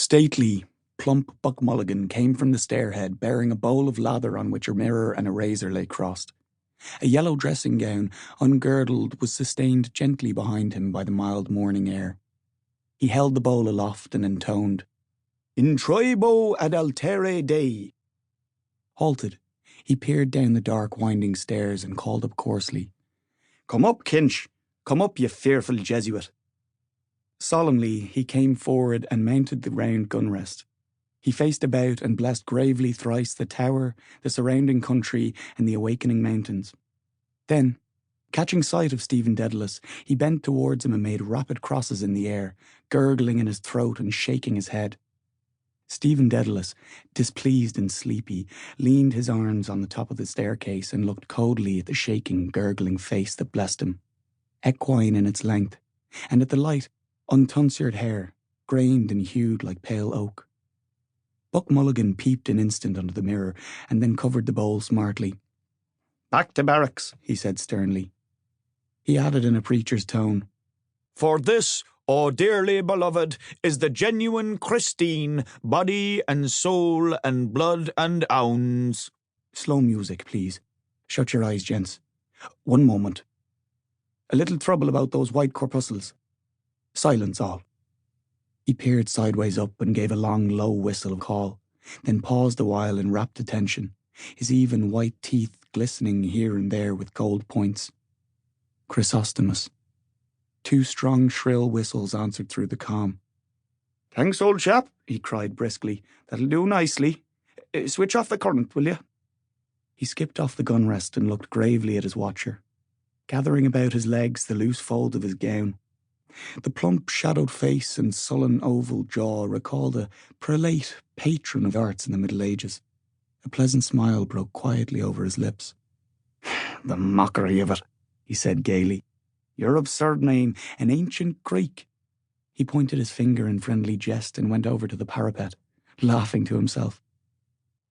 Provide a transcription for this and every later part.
Stately, plump Buck Mulligan came from the stairhead bearing a bowl of lather on which a mirror and a razor lay crossed. A yellow dressing gown, ungirdled, was sustained gently behind him by the mild morning air. He held the bowl aloft and intoned, "In troibo ad altere Dei." Halted, he peered down the dark winding stairs and called up coarsely, "Come up, Kinch! Come up, you fearful Jesuit!" Solemnly, he came forward and mounted the round gun rest. He faced about and blessed gravely thrice the tower, the surrounding country, and the awakening mountains. Then, catching sight of Stephen Dedalus, he bent towards him and made rapid crosses in the air, gurgling in his throat and shaking his head. Stephen Dedalus, displeased and sleepy, leaned his arms on the top of the staircase and looked coldly at the shaking, gurgling face that blessed him, equine in its length, and at the light, untonsured hair, grained and hued like pale oak. Buck Mulligan peeped an instant under the mirror and then covered the bowl smartly. "Back to barracks," he said sternly. He added in a preacher's tone, "For this, O dearly beloved, is the genuine Christine, body and soul and blood and ounds." "Slow music, please. Shut your eyes, gents. One moment. A little trouble about those white corpuscles. Silence all." He peered sideways up and gave a long, low whistle of call, then paused a while in rapt attention, his even white teeth glistening here and there with gold points. Chrysostomus. Two strong, shrill whistles answered through the calm. "Thanks, old chap," he cried briskly. "That'll do nicely. Switch off the current, will you?" He skipped off the gun rest and looked gravely at his watcher, gathering about his legs the loose fold of his gown. The plump, shadowed face and sullen oval jaw recalled a prelate patron of arts in the Middle Ages. A pleasant smile broke quietly over his lips. "The mockery of it," he said gaily. "Your absurd name, an ancient Greek." He pointed his finger in friendly jest and went over to the parapet, laughing to himself.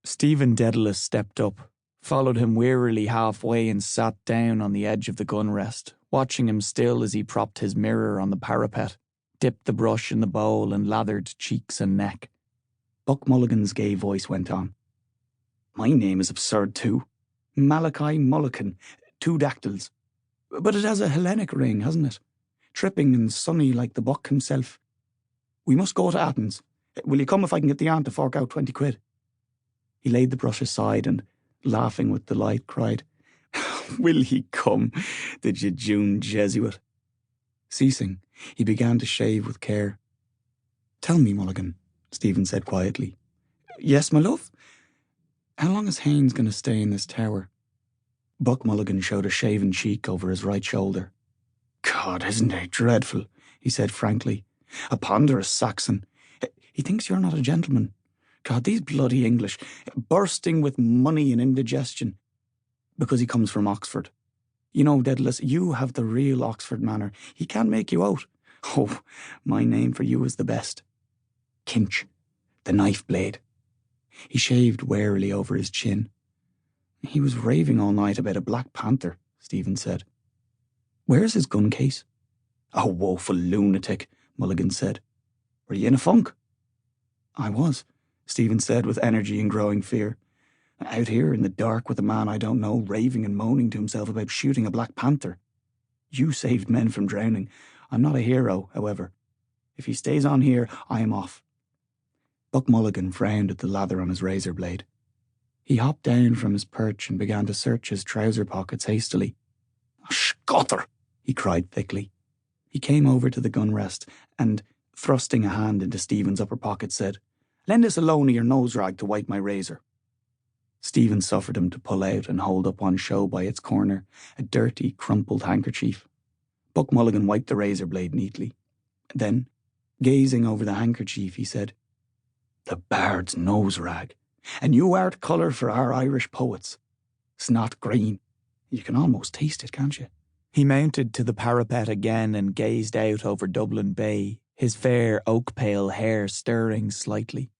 Stephen Dedalus stepped up, followed him wearily halfway and sat down on the edge of the gun rest, watching him still as he propped his mirror on the parapet, dipped the brush in the bowl and lathered cheeks and neck. Buck Mulligan's gay voice went on. "My name is absurd too. Malachi Mulligan, 2 dactyls. But it has a Hellenic ring, hasn't it? Tripping and sunny like the Buck himself. We must go to Athens. Will you come if I can get the aunt to fork out 20 quid? He laid the brush aside and, laughing with delight, cried, "Will he come, the jejune Jesuit?" Ceasing, he began to shave with care. "Tell me, Mulligan," Stephen said quietly. "Yes, my love? How long is Haynes going to stay in this tower?" Buck Mulligan showed a shaven cheek over his right shoulder. "God, isn't he dreadful?" he said frankly. "A ponderous Saxon. He thinks you're not a gentleman. God, these bloody English, bursting with money and indigestion. Because he comes from Oxford. You know, Dedalus, you have the real Oxford manner. He can't make you out. Oh, my name for you is the best. Kinch, the knife blade." He shaved warily over his chin. "He was raving all night about a Black Panther," Stephen said. "Where's his gun case?" "A woeful lunatic," Mulligan said. "Were you in a funk?" "I was," Stephen said with energy and growing fear. "Out here in the dark with a man I don't know, raving and moaning to himself about shooting a Black Panther. You saved men from drowning. I'm not a hero, however. If he stays on here, I am off." Buck Mulligan frowned at the lather on his razor blade. He hopped down from his perch and began to search his trouser pockets hastily. "Scotter!" he cried thickly. He came over to the gun rest and, thrusting a hand into Stephen's upper pocket, said, "Lend us a loan of your nose rag to wipe my razor." Stephen suffered him to pull out and hold up on show by its corner a dirty, crumpled handkerchief. Buck Mulligan wiped the razor blade neatly. Then, gazing over the handkerchief, he said, "The bard's nose rag. A new art colour for our Irish poets. Snot green. You can almost taste it, can't you?" He mounted to the parapet again and gazed out over Dublin Bay, his fair oak-pale hair stirring slightly.